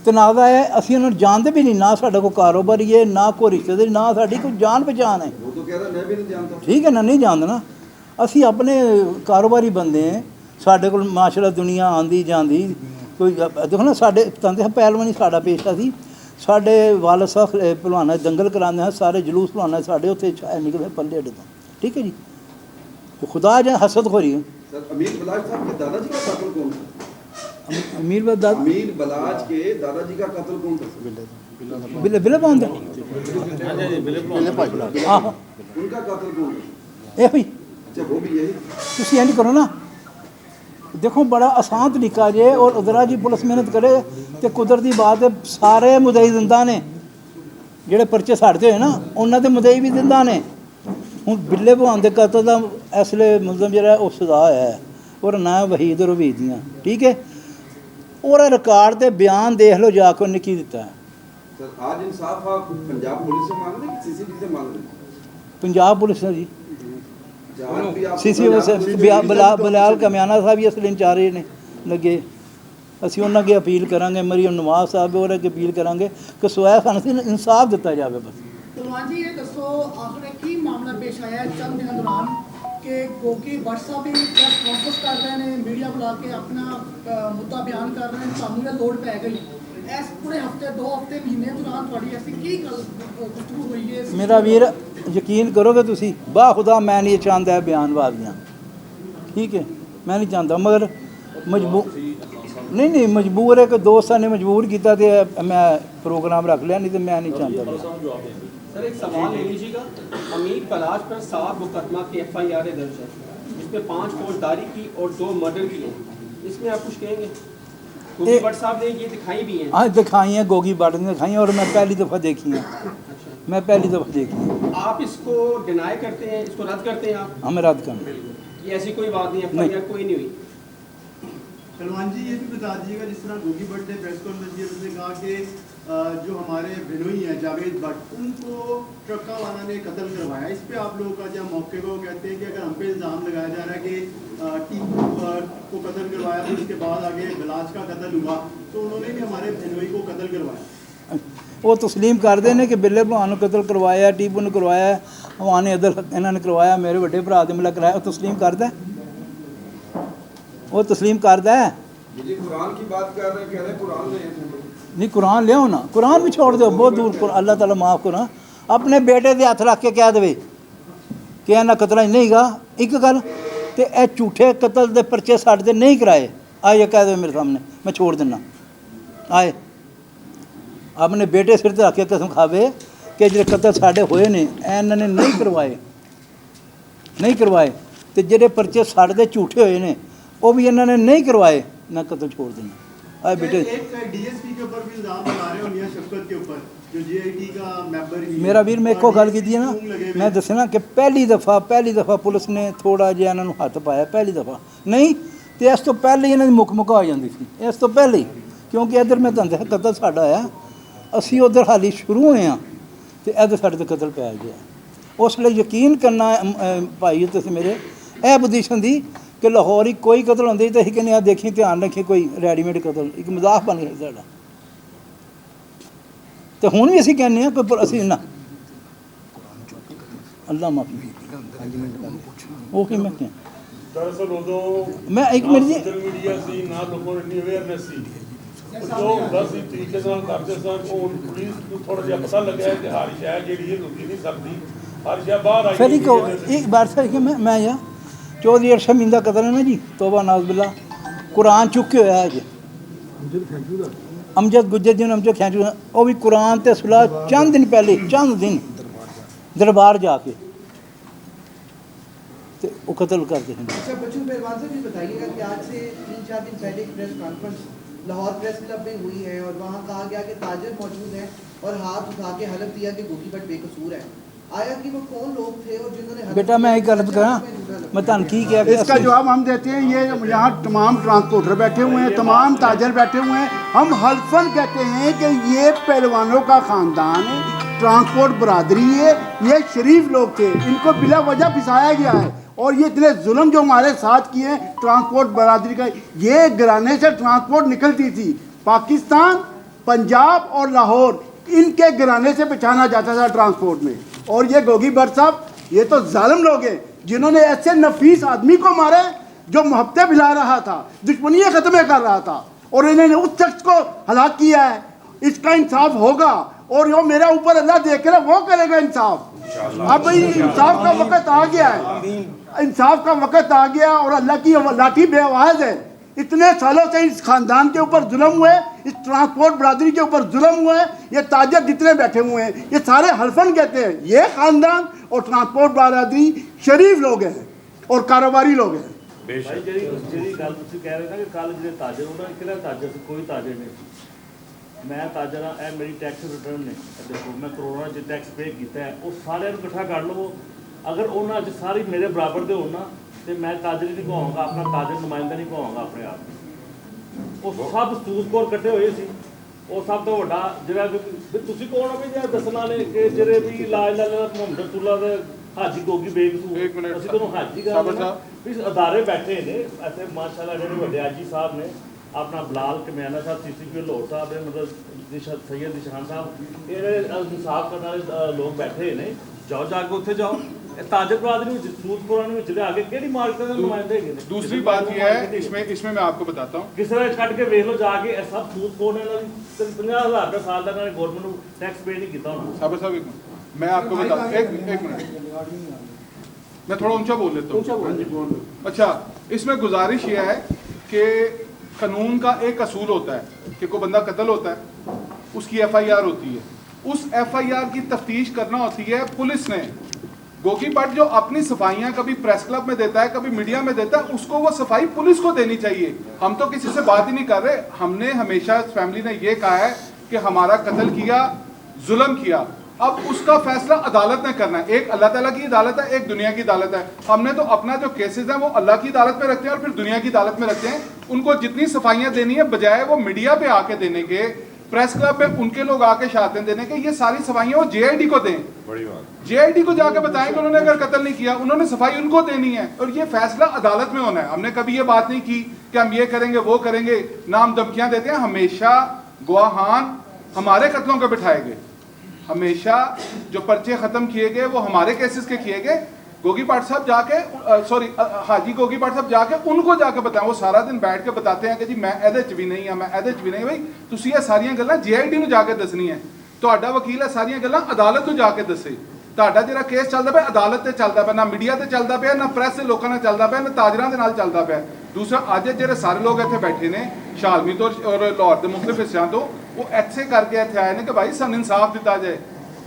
Speaker 1: ਤਨਾਜ਼ਾ ਹੈ, ਅਸੀਂ ਉਹਨਾਂ ਨੂੰ ਜਾਣਦੇ ਵੀ ਨਹੀਂ, ਨਾ ਸਾਡਾ ਕੋਈ ਕਾਰੋਬਾਰੀ ਹੈ, ਨਾ ਕੋਈ ਰਿਸ਼ਤੇਦਾਰੀ, ਨਾ ਸਾਡੀ ਕੋਈ ਜਾਣ ਪਛਾਣ ਹੈ,
Speaker 5: वो तो कह रहा है मैं भी नहीं जानता।
Speaker 1: ਠੀਕ ਹੈ ਨਾ, ਨਹੀਂ ਜਾਣਦੇ ਨਾ। ਅਸੀਂ ਆਪਣੇ ਕਾਰੋਬਾਰੀ ਬੰਦੇ ਹਾਂ, ਸਾਡੇ ਕੋਲ ਮਾਸ਼ਾਅੱਲਾ ਦੁਨੀਆ ਆਉਂਦੀ ਜਾਂਦੀ, ਕੋਈ ਦੇਖੋ ਨਾ ਸਾਡੇ ਤੰਦੇ ਪਹਿਲਵਾਨੀ ਸਾਡਾ ਪੇਸ਼ਾ ਸੀ, ਸਾਡੇ ਵਾਲਦ ਸਾਹਿਬ ਭਲਵਾਨਾਂ ਦੇ ਦੰਗਲ ਕਰਾਉਂਦੇ ਹਨ, ਸਾਰੇ ਜਲੂਸ ਭਲਵਾਨਾਂ ਸਾਡੇ ਉੱਥੇ ਨਿਕਲੇ ਪੱਲੇ ਅੱਡੇ ਤੋਂ, ਠੀਕ ਹੈ ਜੀ। तो खुदा जाए हसद हो रही है।
Speaker 5: सर, अमीर बलाज साहब के दादाजी का कत्ल कौन था?
Speaker 1: अमीर बदाद
Speaker 5: अमीर बलाज के दादाजी का कत्ल कौन था?
Speaker 1: बिले बिले पाउंड आहो
Speaker 5: उनका कत्ल कौन था?
Speaker 1: ਇਹ ਵੀ
Speaker 5: अच्छा, वो भी यही।
Speaker 1: ਤੁਸੀਂ ਇੰਝ ਕਰੋ ਨਾ, ਦੇਖੋ ਬੜਾ ਆਸਾਨ ਤਰੀਕਾ ਜੇ, ਔਰ ਉਧਰਾ ਜੀ ਪੁਲਿਸ ਮਿਹਨਤ ਕਰੇ ਤੇ ਕੁਦਰਤੀ ਬਾਤ ਹੈ ਸਾਰੇ ਮੁਦਈ ਦਿੰਦਾ ਨੇ, ਜਿਹੜੇ ਪਰਚੇ ਛੱਡਦੇ ਹੋਏ ਨਾ ਉਹਨਾਂ ਦੇ ਮੁਦਈ ਵੀ ਦਿੰਦਾ ਨੇ। ਹੁਣ ਬਿੱਲੇ ਭਗਵਾਨ ਦੇ ਕਤਲ ਦਾ ਇਸ ਵੇਲੇ ਮੁਲਜ਼ਮ ਜਿਹੜਾ ਉਹ ਸਜ਼ਾ ਹੈ, ਔਰ ਨਾ ਵਹੀਦ ਰਵੀਦ ਦੀਆਂ, ਠੀਕ ਹੈ। ਉਹਦਾ ਰਿਕਾਰਡ ਤੇ ਬਿਆਨ ਦੇਖ ਲਓ ਜਾ ਕੇ ਉਹਨੇ ਕੀ ਦਿੱਤਾ ਹੈ।
Speaker 5: सर, आज इंसाफ आप पंजाब पुलिस से मांग रहे हैं कि सीसीबी से मांग रहे हैं?
Speaker 1: ਪੰਜਾਬ ਪੁਲਿਸ ਨੇ ਜੀ
Speaker 5: जहाँ भी आप
Speaker 1: ਸੀਸੀ ਬਲਾਲ ਕਮਿਆਣਾ ਸਾਹਿਬ ਹੀ ਅਸਲ ਇੰਚਾਰਜ ਨੇ ਲੱਗੇ। ਅਸੀਂ ਉਹਨਾਂ ਅੱਗੇ ਅਪੀਲ ਕਰਾਂਗੇ, ਮਰੀਮ ਨਵਾਜ਼ ਸਾਹਿਬ ਉਹਦੇ ਅੱਗੇ ਅਪੀਲ ਕਰਾਂਗੇ ਕਿ ਸੋਇਆ ਸਾਨੂੰ ਇਨਸਾਫ ਦਿੱਤਾ ਜਾਵੇ ਬਸ।
Speaker 7: ਤਲਵਾਨ ਜੀ, ਇਹ ਦੱਸੋ ਆਖਰ ਕੀ ਮਾਮਲਾ ਪੇਸ਼ ਆਇਆ ਚੰਦ ਦਿਨਾਂ ਦੌਰਾਨ ਕਿ ਗੋਗੀ ਭੱਟ ਸਾਹਿਬ ਵੀ ਪ੍ਰੈਸ ਕਾਨਫਰੰਸ ਕਰ ਰਹੇ ਨੇ, ਮੀਡੀਆ ਬੁਲਾ ਕੇ ਆਪਣਾ ਮੁੱਦਾ ਬਿਆਨ ਕਰ ਰਹੇ ਨੇ, ਸਾਨੂੰ ਇਹ ਲੋੜ ਪੈ ਗਈ। ਇਸ ਪੂਰੇ ਹਫਤੇ 2 ਹਫਤੇ ਮਹੀਨੇ ਦੌਰਾਨ ਤੁਹਾਡੀ ਐਸੀ ਕੀ ਗੱਲ ਗੁਫ਼ਤਗੂ ਹੋਈ ਹੈ?
Speaker 1: ਮੇਰਾ ਵੀਰ ਯਕੀਨ ਕਰੋਗੇ ਤੁਸੀਂ, ਬਾ ਖੁਦਾ ਮੈਂ ਨਹੀਂ ਚਾਹੁੰਦਾ ਬਿਆਨਬਾਜ਼ੀਆਂ, ਠੀਕ ਹੈ, ਮੈਂ ਨਹੀਂ ਚਾਹੁੰਦਾ, ਮਗਰ ਨਹੀਂ ਮਜਬੂਰ ਹੈ ਕਿ ਦੋਸਤਾਂ ਨੇ ਮਜਬੂਰ ਕੀਤਾ ਤੇ ਮੈਂ प्रोग्राम रख लिया, नहीं तो मैं नहीं चाहता।
Speaker 2: सर एक सवाल ले लीजिएगा, अमीर बलाज पर 7 मुकदमा की FIR दर्ज है, जिसमें 5 फौजदारी की और 2 मर्डर की है, इसमें आप कुछ कहेंगे? गोगी भट्ट साहब ने ये दिखाई भी हैं।
Speaker 1: हाँ दिखाई हैं, गोगी भट्ट ने दिखाई हैं, और मैं पहली दफ़ा देखी हैं, मैं पहली दफ़ा देखी हैं।
Speaker 2: आप इसको डिनाई करते हैं, इसको रद्द करते हैं आप?
Speaker 1: हमें रद्द करना,
Speaker 2: ये ऐसी कोई बात नहीं, FIR कोई नहीं हुई।
Speaker 6: सलमान जी, ये भी बता दीजिएगा, जिस तरह गोगी भट्ट ने प्रेस कॉन्फ्रेंस में उसने कहा कि जो हमारे बिनोई हैं जावेद भट्ट, उनको ट्रक्का वाला ने कत्ल करवाया, इस पे आप लोगों का जब मौके को कहते हैं कि अगर हम पे इल्ज़ाम लगाया जा रहा है कि टीपू को कत्ल करवाया, फिर उसके बाद आगे बलाज का कत्ल हुआ, तो उन्होंने भी हमारे बिनोई को कत्ल करवाया।
Speaker 1: वो तस्लीम करते हैं कि बिल्ले भलवान ने कत्ल करवाया, टीपू ने करवाया, हवाने अदल इन्होंने करवाया, मेरे बड़े भरा ने मिला कराया, वो तस्लीम करता है, वो तस्लीम करता है।
Speaker 5: जी कुरान की बात कर रहे हैं, कह रहे हैं कुरान
Speaker 1: नहीं कुरान ले ना, कुरान भी छोड़ दो, बहुत दूर, अल्लाह ताला माफ़ करो। अपने बेटे के हथ रख के कह दे कि इन्हें कतल नहीं गा, एक गल तो यह झूठे कतल के परचे साढ़े नहीं कराए, आए कह दे मेरे सामने, मैं छोड़ देना, आए अपने बेटे सिर रख के कसम खावे कि जो कतल साढ़े होए ने इन्होंने नहीं करवाए, नहीं करवाए, तो जोड़े परचे साढ़े झूठे होए ने वो भी इन्होंने नहीं करवाए, ना कतल छोड़ देना। आए बेटे
Speaker 6: एक DSP के ऊपर भी इल्ज़ाम लगा रहे हो, मियां शफकत के ऊपर, जो GIT का मेंबर ही है।
Speaker 1: मेरा वीर मैं एको गल की ना, मैं दसना कि पहली दफ़ा पुलिस ने थोड़ा जिहा इन्होंने हथ पाया, पहली दफ़ा नहीं तो इस तो पहले ही इन्होंने मुक हो जाती थी, इस तो पहले ही, क्योंकि इधर मैं तुहानू दस्सिया कतल साडा आया, असी उधर हाली शुरू होए हाँ तो इधर साडे ते कतल पै गया। उस लिए यकीन करना भाई तुसीं मेरे यह पोजीशन दी कि लाहौर ही कोई कतल होंदे तो असीं कहने आ देखी ध्यान रखी कोई रेडीमेड कतल, एक मजाक बन गया साडा, तो हुण भी असीं कहने आ कोई असीं ना अल्लाह माफी वो कि मैं
Speaker 8: दरअसल उदों
Speaker 1: मैं एक मिनट जी
Speaker 8: सोशल मीडिया सी ना लोगों ने इतनी अवेयरनेस सी जो बस तरीके से करते सन वो पुलिस को थोड़ा जिहा पता लगे कि हर शह जी रुकी नहीं सकती, हर शह बाहर आई
Speaker 1: फिर एक बात सर कि मैं यार 14 अरसा मींदा कतल है ना जी, तोबा नाज़बिल्ला, कुरान चुके होया है जी अमजद गुज्जर जी अमजद खैंचू, वो भी कुरान ते सुलह चंद दिन पहले, चंद दिन दरबार जाके तो वो कत्ल करते हैं।
Speaker 9: अच्छा बच्चू पहलवान साहब ये बताइएगा कि आज से 3-4 दिन पहले एक press conference Lahore press club में हुई है और वहाँ कहा गया कि ताजर मौजूद हैं और हाथ उठा के हलफ दिया कि गोगी भट्ट बेकसूर है। आया कि वो कौन लोग थे और जिन्होंने हलफ
Speaker 1: बेटा मैं एक गलत करा मैं तन की क्या
Speaker 10: इसका जवाब हम देते हैं। ये यहाँ तमाम ट्रांसपोर्टर बैठे हुए हैं, तमाम ताजर बैठे हुए हैं। हम हल्फन कहते हैं कि ये पहलवानों का ख़ानदान है, ट्रांसपोर्ट बरादरी है, ये शरीफ लोग थे, इनको बिला वजह फिसाया गया है। और ये इतने जुल्म जो हमारे साथ किए हैं ट्रांसपोर्ट बरादरी का, ये घराने से ट्रांसपोर्ट निकलती थी, पाकिस्तान, पंजाब और लाहौर, इनके घराने से पहचाना जाता था ट्रांसपोर्ट में। और ये गोगी भट्ट साहब ये तो जालिम लोग हैं जिन्होंने ऐसे नफीस आदमी को मारे जो मोहब्बतें फैला रहा था, दुश्मनियाँ ख़त्म कर रहा था, और इन्होंने उस शख्स को हलाक किया है। इसका इंसाफ होगा और जो मेरा ऊपर अल्लाह देख रहा है वो करेगा इंसाफ। अब इंसाफ का वक़्त आ गया है, इंसाफ का वक़्त आ गया और अल्लाह की लाठी बेआवाज़ है। इतने सालों से इस खानदान के ऊपर जुल्म हुए, इस ट्रांसपोर्ट बरादरी के ऊपर जुल्म हुए, ये ताजर जितने बैठे हुए हैं ये सारे हल्फन कहते हैं। ये खानदान और ट्रांसपोर्ट बरादरी शरीफ लोग हैं और कारोबारी लोग हैं।
Speaker 8: भाई जी गल तुसीं कह रहे ना कि कल जिहड़े ताजर उन्होंने किहड़ा ताजर से कोई ताजर नहीं। मैं ताजर हाँ, ए मेरी टैक्स रिटर्न ने देखो मैं करोड़ों च टैक्स पे किया है, वो सारे इकट्ठा कर लवो। अगर उन्होंने सारी मेरे बराबर दे होना तो मैं ताजर नहीं कहांगा, अपना ताजर नुमाइंदा नहीं कहांगा अपने आप। वो सब सूदखोर कट्ठे हुए सी, वो सब तो वड्डा जिहड़ा तुसीं कौन हो भी जिहड़ा दसना ने कि जिहड़े भी इलाज मुहम्मद रसूला दे हाजी गोगी बेकसूर, असीं तुहानूं हाजी करांगे भी अदारे बैठे ने इत्थे माशाअल्लाह जिहड़े वड्डे हाजी साहब ने अपना बिलाल कमयाना साहब, CCP लाहौर साहब ने, मतलब सैयद निशान साहब, ये इंसाफ करने वाले लोग बैठे ने। जाओ जाके उत्थे जाओ ताजर बरादरी में सूदखोरां विच ले आके केड़ी मार्केट दे नुमाइंदे हैगे ने।
Speaker 3: दूसरी बात ये है इसमें मैं आपको बताता हूँ,
Speaker 8: किस तरह कट के वेख लो जाके सब सूदखोर ने 50,000 रुपये साल का इन्होंने गवर्नमेंट को टैक्स पे नहीं किया होना।
Speaker 3: साबर साहब एक मिनट मैं आपको बताता हूँ, एक मिनट मैं थोड़ा ऊंचा बोल लेता हूँ। अच्छा, इसमें गुजारिश ये है कि कानून का एक असूल होता है कि कोई बंदा कत्ल होता है, उसकी FIR होती है, उस FIR की तफ्तीश करना होती है पुलिस ने। गोगी भट्ट जो अपनी सफाइयाँ कभी प्रेस क्लब में देता है, कभी मीडिया में देता है, उसको वो सफाई पुलिस को देनी चाहिए। हम तो किसी से बात ही नहीं कर रहे। हमने हमेशा फैमिली ने ये कहा है कि हमारा कत्ल किया, जुल्म किया, अब उसका फैसला अदालत ने करना है। एक अल्लाह ताला की अदालत है, एक दुनिया की अदालत है। हमने तो अपना जो केसेस हैं वो अल्लाह की अदालत में रखते हैं और फिर दुनिया की अदालत में रखते हैं। उनको जितनी सफाइयाँ देनी है बजाय वो मीडिया पे आके देने के, प्रेस क्लब में उनके लोग आके शहादतें देने के, ये सारी सफाइयाँ वो JID को दें। बड़ी बात, JID को जाके बताएं कि उन्होंने अगर कत्ल नहीं किया, उन्होंने सफाई उनको देनी है और ये फैसला अदालत में होना है। हमने कभी ये बात नहीं की कि हम ये करेंगे वो करेंगे, ना हम धमकियाँ देते हैं। हमेशा गवाहान हमारे कत्लों के बिठाए गए, हमेशा जो पर्चे खत्म किए गए वो हमारे केसेस के किए गए। गोगी भट्ट साहब जाके हाजी गोगी भट्ट साहब जाके उनको जाके बताएं। वो सारा दिन बैठ के बताते हैं कि जी मैं एहदे च भी नहीं है, मैं एहदे च भी नहीं। भाई तुसीं ये सारियां गल्लां JID ਨੂੰ जाके दसनी है। ਤੁਹਾਡਾ ਵਕੀਲ ਇਹ ਸਾਰੀਆਂ ਗੱਲਾਂ ਅਦਾਲਤ ਨੂੰ ਜਾ ਕੇ ਦੱਸੇ। ਤੁਹਾਡਾ ਜਿਹੜਾ ਕੇਸ ਚੱਲਦਾ ਪਿਆ ਅਦਾਲਤ ਤੇ ਚੱਲਦਾ ਪਿਆ, ਨਾ ਮੀਡੀਆ ਤੇ ਚੱਲਦਾ ਪਿਆ, ਨਾ ਪ੍ਰੈਸ ਦੇ ਲੋਕਾਂ ਨਾਲ ਚੱਲਦਾ ਪਿਆ, ਨਾ ਤਾਜਰਾਂ ਦੇ ਨਾਲ ਚੱਲਦਾ ਪਿਆ। ਦੂਸਰਾ ਅੱਜ ਜਿਹੜੇ ਸਾਰੇ ਲੋਕ ਇੱਥੇ ਬੈਠੇ ਨੇ ਸ਼ਾਲਮੀ ਤੋਂ ਔਰ ਲਾਹੌਰ ਦੇ ਮੁxtਲਿਫ ਹਿੱਸਿਆਂ ਤੋਂ, ਉਹ ਇੱਥੇ ਕਰਕੇ ਇੱਥੇ ਆਏ ਨੇ ਕਿ ਭਾਈ ਸਾਨੂੰ ਇਨਸਾਫ ਦਿੱਤਾ ਜਾਏ,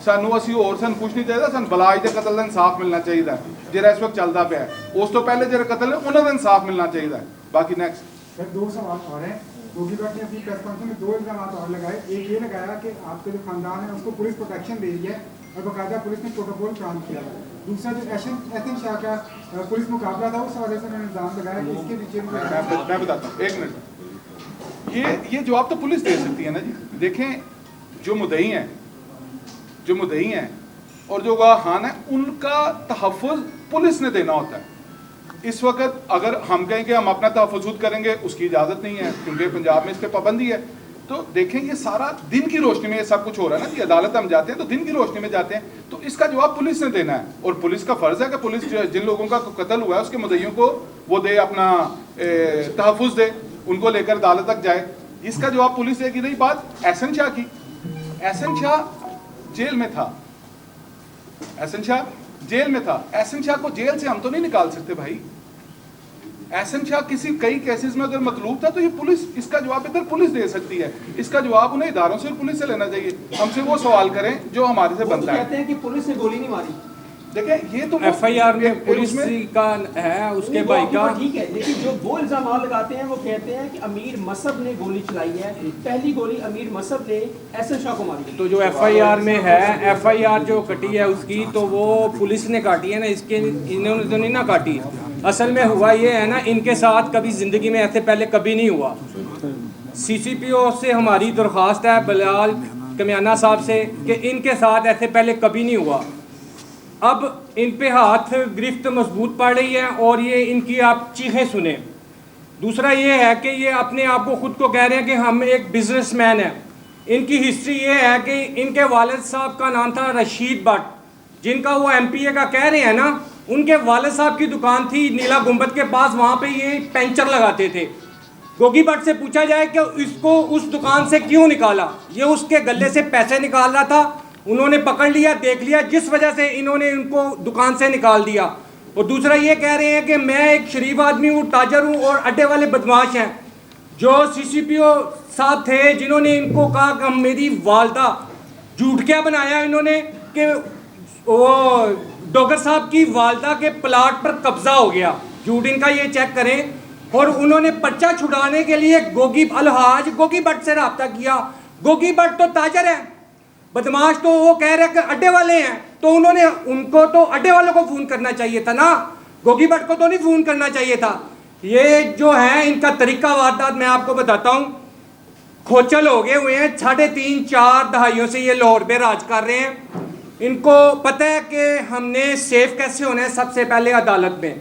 Speaker 3: ਸਾਨੂੰ ਅਸੀਂ ਹੋਰ ਸਾਨੂੰ ਕੁਝ ਨਹੀਂ ਚਾਹੀਦਾ, ਸਾਨੂੰ ਬਲਾਜ ਦੇ ਕਤਲ ਦਾ ਇਨਸਾਫ ਮਿਲਣਾ ਚਾਹੀਦਾ ਜਿਹੜਾ ਇਸ ਵਕਤ ਚੱਲਦਾ ਪਿਆ। ਉਸ ਤੋਂ ਪਹਿਲੇ ਜਿਹੜੇ ਕਤਲ ਨੇ ਉਹਨਾਂ ਦਾ ਇਨਸਾਫ मिलना चाहिए। बाकी नेक्स्ट
Speaker 11: सर 2 सवाल और हैं। गोगी भट्ट ने अपनी प्रेस कॉन्फ्रेंस में 2 इल्जाम और लगाए। एक ये लगाया कि आपके जो खानदान है उसको पुलिस प्रोटेक्शन दे रही है और बाकायदा पुलिस ने प्रोटोकॉल फ्राहम किया। दूसरा जो एहसन शाह का पुलिस मुकाबला था उस हवाले से उन्होंने इल्जाम लगाया कि इसके पीछे
Speaker 3: मैं बताता हूँ, एक मिनट। ये जवाब तो पुलिस दे सकती है ना जी। देखें जो मुद्दई हैं और जो गवाहान है उनका तहफ़्फ़ुज़ पुलिस ने देना होता है। इस वक्त अगर हम कहें कि हम अपना तहफ़्फ़ुज़ खुद करेंगे, उसकी इजाज़त नहीं है क्योंकि पंजाब में इस पर पाबंदी है। तो देखें ये सारा दिन की रोशनी में ये सब कुछ हो रहा है ना जी। अदालत हम जाते हैं तो दिन की रोशनी में जाते हैं, तो इसका जवाब पुलिस ने देना है और पुलिस का फ़र्ज़ है कि पुलिस जिन लोगों का कत्ल हुआ है उसके मुद्दइयों को वो दे, अपना तहफ़्फ़ुज़ दे, उनको लेकर अदालत तक जाए। इसका जवाब पुलिस देगी। रही बात एहसन शाह की, एहसन शाह जेल में था, एहसन शाह जेल में था। एहसन शाह को जेल से हम तो नहीं निकाल सकते भाई। एहसन शाह किसी कई केसेस में अगर मतलूब था तो ये पुलिस, इसका जवाब इधर पुलिस दे सकती है। इसका जवाब उन्हें इदारों से और पुलिस से लेना चाहिए। हमसे वो सवाल करें जो हमारे से बनता है।
Speaker 2: कहते हैं कि पुलिस ने गोली नहीं मारी।
Speaker 3: देखें ये तो
Speaker 12: FIR में पुलिस का है, उसके भाई का
Speaker 2: ठीक है, लेकिन जो वो इल्जाम लगाते हैं वो कहते हैं कि अमीर मसहब ने गोली चलाई है, पहली गोली अमीर मसहब ने एहसन शाह को मारी।
Speaker 12: तो जो FIR में है, FIR जो कटी है उसकी तो वो पुलिस ने काटी है ना, इसके इन्होंने तो नहीं ना काटी। असल में हुआ ये है ना, इनके साथ कभी ज़िंदगी में ऐसे पहले कभी नहीं हुआ। CCPO से हमारी दरख्वास्त है बिलाल कमियाना साहब से कि इनके साथ ऐसे पहले कभी नहीं हुआ। अब इन पे हाथ गिरफ्त मजबूत पड़ रही है और ये इनकी आप चीखें सुने। दूसरा ये है कि ये अपने आप को खुद को कह रहे हैं कि हम एक बिजनेसमैन हैं। इनकी हिस्ट्री ये है कि इनके वालिद साहब का नाम था रशीद भट्ट, जिनका वो MPA का कह रहे हैं ना, उनके वालिद साहब की दुकान थी नीला गुंबद के पास, वहाँ पे ये पंचर लगाते थे। गोगी भट्ट से पूछा जाए कि इसको उस दुकान से क्यों निकाला, ये उसके गले से पैसे निकाल रहा था, उन्होंने पकड़ लिया, देख लिया, जिस वजह से इन्होंने इनको दुकान से निकाल दिया। और दूसरा ये कह रहे हैं कि मैं एक शरीफ आदमी हूँ, ताजर हूँ और अड्डे वाले बदमाश हैं। जो CCPO साहब थे जिन्होंने इनको कहा कि मेरी वालदा, झूठ क्या बनाया इन्होंने कि वो डॉक्टर साहब की वालदा के प्लाट पर कब्जा हो गया, झूठ इनका ये चेक करें। और उन्होंने पर्चा छुड़ाने के लिए अलहाज गोगी भट्ट से रब्ता किया। गोगी भट्ट तो ताजर है, बदमाश तो वो कह रहे हैं कि अड्डे वाले हैं, तो उन्होंने उनको तो अड्डे वालों को फ़ोन करना चाहिए था ना, गोगी भट्ट को तो नहीं फ़ोन करना चाहिए था। ये जो है इनका तरीका वारदात मैं आपको बताता हूँ, खोचल हो गए हुए हैं। 3.5-4 दहाइयों से ये लाहौर में राज कर रहे हैं। इनको पता है कि हमने सेफ कैसे होना है। सबसे पहले अदालत में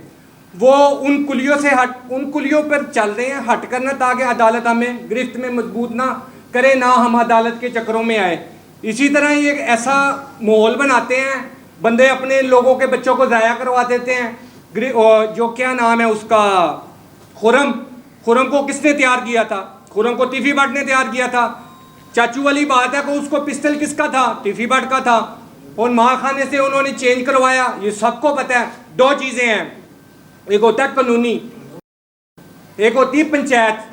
Speaker 12: वो उन कुलियों से उन कुलियों पर चल रहे हैं, हट करना ताकि अदालत हमें गिरफ्त में मजबूत ना करे, ना हम अदालत के चक्करों में आए। इसी तरह ये एक ऐसा माहौल बनाते हैं, बंदे अपने लोगों के बच्चों को ज़ाया करवा देते हैं। जो क्या नाम है उसका, खुरम को किसने तैयार किया था? खुरम को टिफी भट्ट ने तैयार किया था। चाचू वाली बात है कि उसको पिस्टल किसका था? टिफी भट्ट का था। और माँ खाने से उन्होंने चेंज करवाया, ये सबको पता है। 2 चीज़ें हैं, एक होता है कानूनी, एक होती है पंचायत।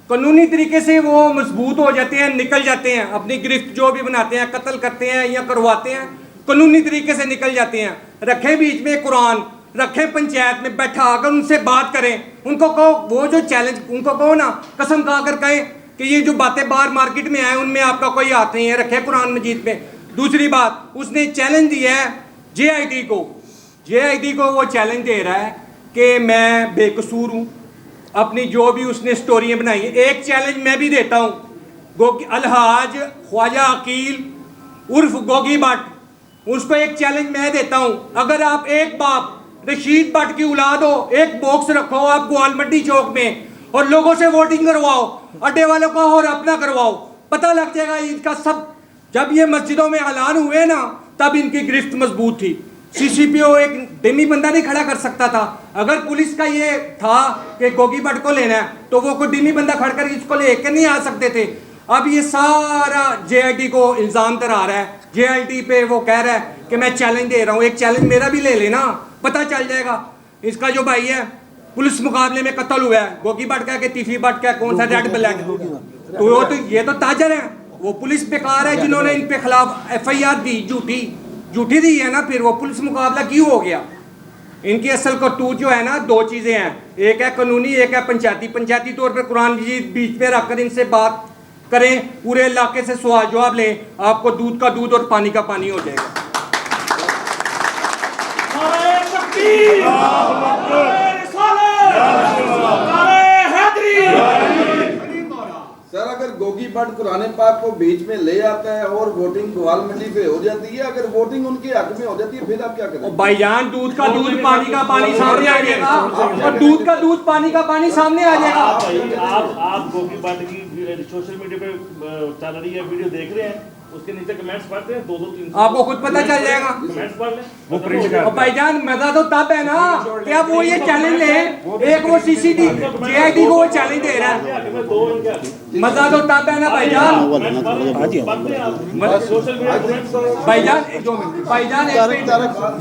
Speaker 12: कानूनी तरीके से वो मजबूत हो जाते हैं, निकल जाते हैं, अपनी गिरफ्त जो भी बनाते हैं, कत्ल करते हैं या करवाते हैं, कानूनी तरीके से निकल जाते हैं। रखें बीच में कुरान, रखें पंचायत में बैठा, अगर उनसे बात करें, उनको कहो वो जो चैलेंज, उनको कहो ना, कसम खा कर कहें कि ये जो बातें बाहर मार्केट में आए उनमें आपका कोई हाथ नहीं है, रखें कुरान मजीद में। दूसरी बात, उसने चैलेंज दिया है JID को वो चैलेंज दे रहा है कि मैं बेकसूर हूँ, अपनी जो भी उसने स्टोरियाँ बनाई हैं। एक चैलेंज मैं भी देता हूँ, अलहाज ख्वाजा अकील उर्फ गोगी भट्ट, उसको एक चैलेंज मैं देता हूँ। अगर आप एक बाप रशीद भट्ट की औलाद हो, एक बॉक्स रखो आप ग्वालमंडी चौक में और लोगों से वोटिंग करवाओ, अड्डे वालों का और अपना करवाओ, पता लग जाएगा इनका सब। जब ये मस्जिदों में ऐलान हुए ना, तब इनकी गिरफ्त मजबूत थी। CCPO एक डेमी बंदा नहीं खड़ा कर सकता था। अगर पुलिस का ये था कि गोगी भट्ट को लेना है तो वो कोई डेमी बंदा खड़ कर इसको लेकर नहीं आ सकते थे। अब ये सारा JID को इल्ज़ाम तरा रहा है, JID पे वो कह रहा है कि मैं चैलेंज दे रहा हूँ, एक चैलेंज मेरा भी ले लेना, पता चल जाएगा। इसका जो भाई है पुलिस मुकाबले में कत्ल हुआ है, गोगी भट्ट का कि टिफी भट्ट का, कौन सा रेड ब्लैक, तो वो तो ये तो ताजर है, वो पुलिस बेकार है जिन्होंने इन पे खिलाफ FIR दी, झूठी दी है ना, फिर वो पुलिस मुकाबला क्यों हो गया? इनकी असल करतूत जो है ना, 2 चीज़ें हैं, एक है कानूनी, एक है पंचायती। पंचायती तौर पर कुरान मजीद बीच में रखकर इनसे बात करें, पूरे इलाके से सवाल जवाब लें, आपको दूध का दूध और पानी का पानी हो जाएगा।
Speaker 5: सर अगर गोगी भट्ट कुरान पाक को बीच में ले आता है और वोटिंग ग्वालमंडी पे हो जाती है, अगर वोटिंग उनके हक में हो जाती है, फिर आप क्या करें?
Speaker 12: भाईजान दूध का दूध पानी का पानी सामने आ जाएगा, और दूध का दूध पानी का पानी सामने आ जाएगा।
Speaker 8: आप गोगी भट्ट की सोशल मीडिया पे चल रही है वीडियो देख रहे हैं, उसके नीचे कमेंट्स पढ़ते हैं 2-3
Speaker 12: आपको खुद पता चल जाएगा।
Speaker 8: कमेंट्स पढ़ लें
Speaker 12: वो प्रिंट कर भाईजान, मजा तो तब है ना कि अब वो ये चैलेंज ले, एक वो सीसीडी जेआईडी को वो चैलेंज दे रहा है। मजा तो तब है ना भाईजान, भाईजान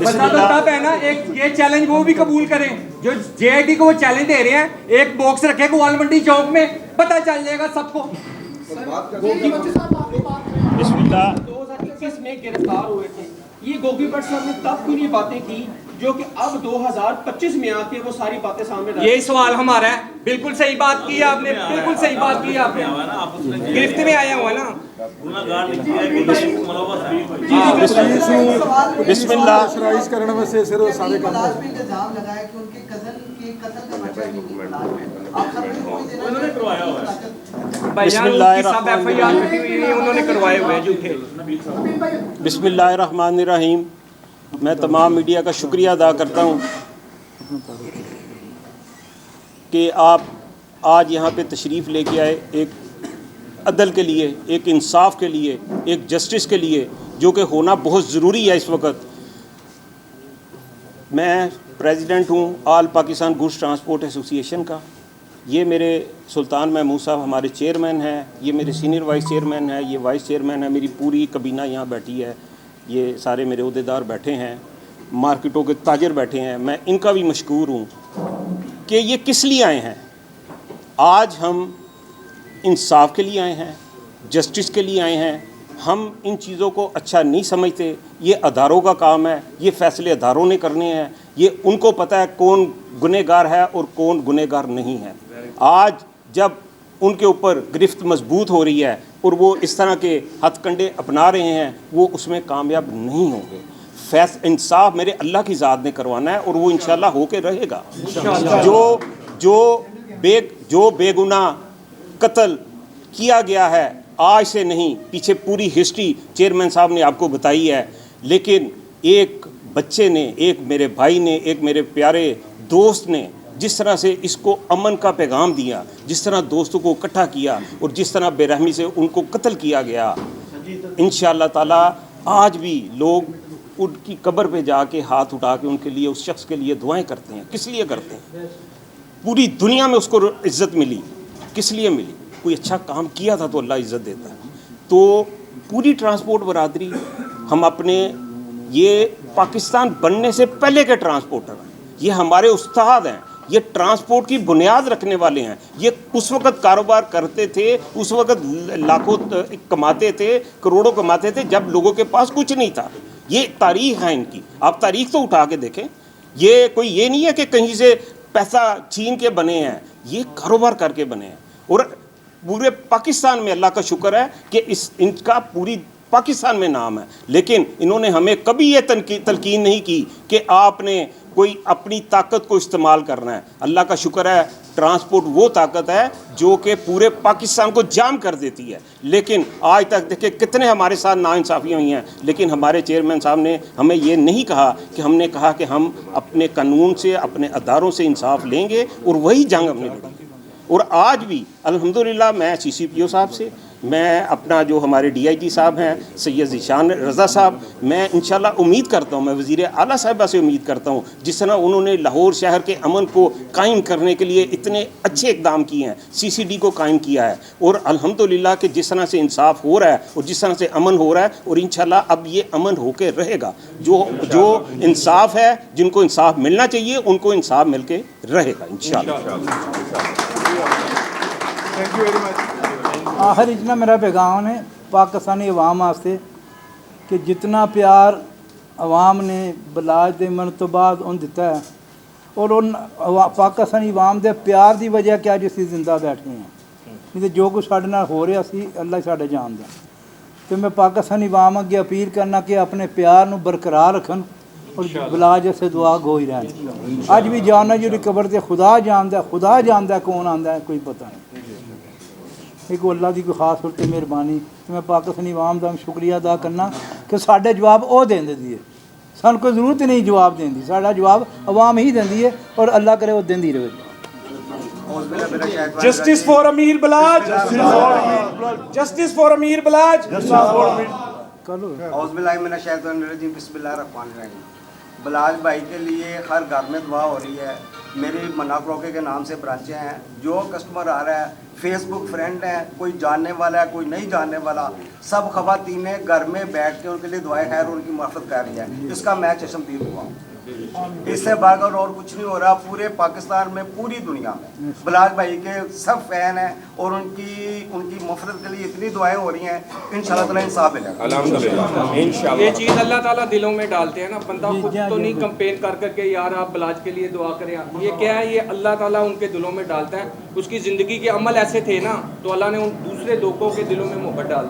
Speaker 12: मजा तो तब है ना, एक ये चैलेंज वो भी कबूल करें जो जेआईडी को वो चैलेंज दे रहे हैं। एक बॉक्स रखे गोवाल मंडी चौक में, पता चल जाएगा सबको।
Speaker 2: 2021 में गिरफ्तार हुए थे, ये गोगी भट्ट साहब ने तब क्यों नहीं बातें की जो कि अब 2025 में आके वो सारी बातें सामने ला?
Speaker 12: यही सवाल हमारा है। बिल्कुल सही बात की आपने, बिल्कुल सही बात की आपने। गिरफ्त में आया हुआ ना।
Speaker 11: बिस्मिल्लाह करण में से सिर्फ सारे काम
Speaker 9: इल्जाम लगाया कि उनके कजन के कत्ल का बच्चा आप सब
Speaker 8: उन्होंने करवाया हुआ है।
Speaker 12: उन्होंने करवाए हुए हैं झूठे।
Speaker 4: बिस्मिल्लाहिर्रहमानिर्रहीम। मैं तमाम मीडिया का शुक्रिया अदा करता हूँ कि आप आज यहाँ पे तशरीफ़ लेके आए, एक अदल के लिए, एक इंसाफ के लिए, एक जस्टिस के लिए, जो कि होना बहुत ज़रूरी है इस वक्त। मैं प्रेसिडेंट हूँ all Pakistan goods transport association का। ये मेरे सुल्तान महमूद साहब हमारे चेयरमैन हैं, ये मेरे सीनियर वाइस चेयरमैन है, ये वाइस चेयरमैन है, मेरी पूरी कबीना यहाँ बैठी है, ये सारे मेरे अहदेदार बैठे हैं, मार्केटों के ताजर बैठे हैं। मैं इनका भी मशकूर हूँ कि ये किस लिए आए हैं। आज हम इंसाफ के लिए आए हैं, जस्टिस के लिए आए हैं। हम इन चीज़ों को अच्छा नहीं समझते, ये अदारों का काम है, ये फ़ैसले अदारों ने करने हैं, ये उनको पता है कौन गुनहगार है और कौन गुनहगार नहीं है। आज जब उनके ऊपर गिरफ्त मजबूत हो रही है और वो इस तरह के हथकंडे अपना रहे हैं, वो उसमें कामयाब नहीं होंगे। इंसाफ मेरे अल्लाह की ज़ात ने करवाना है और वो इंशाल्लाह होके रहेगा। जो बेगुनाह कत्ल किया गया है, आज से नहीं, पीछे पूरी हिस्ट्री चेयरमैन साहब ने आपको बताई है, लेकिन एक बच्चे ने, एक मेरे भाई ने, एक मेरे प्यारे दोस्त ने जिस तरह से इसको अमन का पैगाम दिया, जिस तरह दोस्तों को इकट्ठा किया और जिस तरह बेरहमी से उनको कत्ल किया गया, इंशाअल्लाह ताला आज भी लोग उनकी कब्र पे जाके हाथ उठा के उनके लिए, उस शख्स के लिए दुआएं करते हैं। किस लिए करते हैं? पूरी दुनिया में उसको इज़्ज़त मिली, किस लिए मिली? कोई अच्छा काम किया था तो अल्लाह इज़्ज़त देता है। तो पूरी ट्रांसपोर्ट बरादरी, हम अपने, ये पाकिस्तान बनने से पहले के ट्रांसपोर्टर हैं, ये हमारे उस्ताद हैं, ये ट्रांसपोर्ट की बुनियाद रखने वाले हैं। ये उस वक़्त कारोबार करते थे, उस वक़्त लाखों कमाते थे, करोड़ों कमाते थे, जब लोगों के पास कुछ नहीं था। ये तारीख़ है इनकी, आप तारीख़ तो उठा के देखें। ये कोई ये नहीं है कि कहीं से पैसा छीन के बने हैं, ये कारोबार करके बने हैं। और पूरे पाकिस्तान में अल्लाह का शुक्र है कि इनका पूरी पाकिस्तान में नाम है। लेकिन इन्होंने हमें कभी ये तलकीन नहीं की कि आपने कोई अपनी ताकत को इस्तेमाल करना है। अल्लाह का शुक्र है, ट्रांसपोर्ट वो ताकत है जो कि पूरे पाकिस्तान को जाम कर देती है। लेकिन आज तक देखिए कितने हमारे साथ नाइंसाफ़ियाँ हुई हैं, लेकिन हमारे चेयरमैन साहब ने हमें ये नहीं कहा कि हमने कहा कि हम अपने कानून से, अपने अदारों से इंसाफ लेंगे और वही जंग हमने लड़ी। और आज भी अल्हम्दुलिल्लाह मैं CCPO साहब से, मैं अपना जो हमारे DIG साहब हैं सैयद ज़ीशान रज़ा साहब, मैं इंशाल्लाह उम्मीद करता हूँ, मैं वज़ीर आला साहिबा से उम्मीद करता हूँ, जिस तरह उन्होंने लाहौर शहर के अमन को कायम करने के लिए इतने अच्छे इक़दाम किए हैं, CCD को कायम किया है, और अल्हम्दुलिल्लाह कि जिस तरह से इंसाफ हो रहा है और जिस तरह से अमन हो रहा है, और इंशाल्लाह अब ये अमन होकर रहेगा। जो इंसाफ है, जिनको इंसाफ मिलना चाहिए उनको इंसाफ मिल के रहेगा इंशाल्लाह।
Speaker 3: Thank you very much.
Speaker 1: आखिर इतना मेरा पैगाम है पाकिस्तानी अवाम वास्ते कि जितना प्यार अवाम ने बलाज के मन तो बाद उन दिता है, और उन पाकिस्तानी अवाम के प्यार की वजह क्या जिस जिंदा बैठे हैं, नहीं तो जो कुछ साढ़े नाल हो रहा सी अल्लाह साढ़े जानदा। तो मैं पाकिस्तानी अवाम अगे अपील करना कि अपने प्यार नूं बरकरार रखन और बलाज से दुआ गो ही रहन। अज भी जानना जी कबर से खुदा जानदा कौन आंदा है, कोई पता नहीं। एक अल्लाह की कोई खास तौर पर मेहरबानी, तो मैं पाकिस्तानी अवाम का शुक्रिया अदा करना कि साढ़े जवाब वो देंदे दी, सानू कोई जरूरत ही नहीं जवाब देने की, साढ़ा जवाब अवाम ही देंदी है और अल्लाह करे वो देंदी रहे।
Speaker 12: जस्टिस फॉर अमीर बलाज, जस्टिस फॉर अमीर बलाज।
Speaker 13: बलाज भाई के लिए हर घर में दुआ हो रही है। मेरी मन्ना क्रोके के नाम से ब्रांचें हैं। जो कस्टमर आ रहा है, फेसबुक फ्रेंड है, कोई जानने वाला है, कोई नहीं जानने वाला, सब ख़वातीनें घर में बैठ के उनके लिए दुआएं खैर उनकी मफ़रत कर रही है। इसका मैं चश्मदीद हुआ। इससे बढ़कर और कुछ नहीं हो रहा। पूरे पाकिस्तान में, पूरी दुनिया में बलाज भाई के सब फैन हैं और उनकी मफरत के लिए इतनी दुआएं हो रही हैं। इंशाल्लाह ताला इंसाफ मिलेगा।
Speaker 12: अल्हम्दुलिल्लाह इंशाल्लाह। ये चीज़ अल्लाह ताला दिलों में डालते हैं ना, बंदा खुद तो नहीं कंपेन कर करके यार आप बलाज के लिए दुआ करें। ये क्या है, ये अल्लाह ताला उनके दिलों में डालता है। उसकी ज़िंदगी के अमल ऐसे थे ना, तो अल्लाह ने उन दूसरे लोगों के दिलों में मोहब्बत डाल